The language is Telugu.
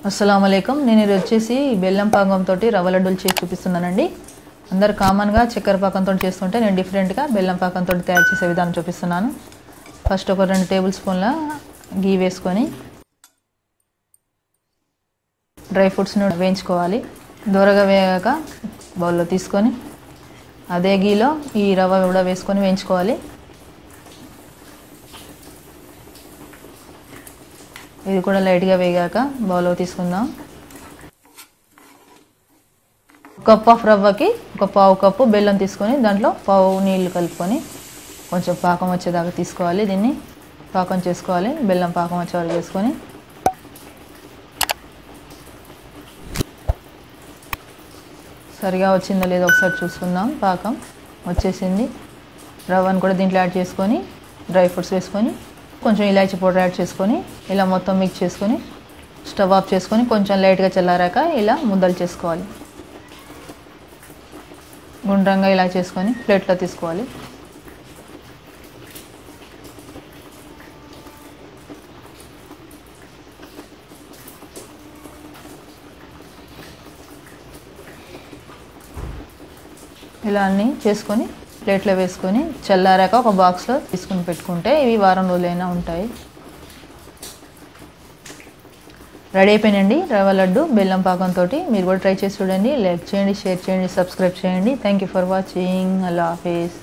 అస్సలాముఅలైకుం. నేను ఈరోజు వచ్చేసి బెల్లం పాకంతో రవ్వ లడ్డూలు చేసి చూపిస్తున్నానండి. అందరు కామన్గా చక్కెర పాకంతో చేస్తుంటే నేను డిఫరెంట్గా బెల్లం పాకంతో తయారు చేసే విధానం చూపిస్తున్నాను. ఫస్ట్ ఒక 2 టేబుల్ స్పూన్ల ఘీ వేసుకొని డ్రై ఫ్రూట్స్ని వేయించుకోవాలి. దూరగా వేగాక బౌల్లో తీసుకొని అదే ఘీలో ఈ రవ్వ కూడా వేసుకొని వేయించుకోవాలి. ఇది కూడా లైట్గా వేగాక బౌల్లో తీసుకుందాం. కప్ ఆఫ్ రవ్వకి ఒక పావు కప్పు బెల్లం తీసుకొని దాంట్లో పావు నీళ్ళు కలుపుకొని కొంచెం పాకం వచ్చేదాకా తీసుకోవాలి. దీన్ని పాకం చేసుకోవాలి. బెల్లం పాకం వచ్చే వరకు చేసుకొని సరిగా వచ్చిందో లేదో ఒకసారి చూసుకుందాం. పాకం వచ్చేసింది. రవ్వను కూడా దీంట్లో యాడ్ చేసుకొని డ్రై ఫ్రూట్స్ వేసుకొని కొంచెం ఇలాచీ పౌడర్ యాడ్ చేసుకొని ఇలా మొత్తం మిక్స్ చేసుకొని స్టవ్ ఆఫ్ చేసుకొని కొంచెం లైట్గా చల్లారాక ఇలా ముద్దలు చేసుకోవాలి. గుండ్రంగా ఇలా చేసుకొని ప్లేట్లో తీసుకోవాలి. ఇలా అన్నీ చేసుకొని ప్లేట్లో వేసుకొని చల్లారాక ఒక బాక్స్లో తీసుకుని పెట్టుకుంటే ఇవి వారం రోజులైనా ఉంటాయి. రెడీ అయిపోయినండి రవ్వ లడ్డు బెల్లం పాకంతో. మీరు కూడా ట్రై చేసి చూడండి. లైక్ చేయండి, షేర్ చేయండి, సబ్స్క్రైబ్ చేయండి. Thank you for watching. Allah Hafiz.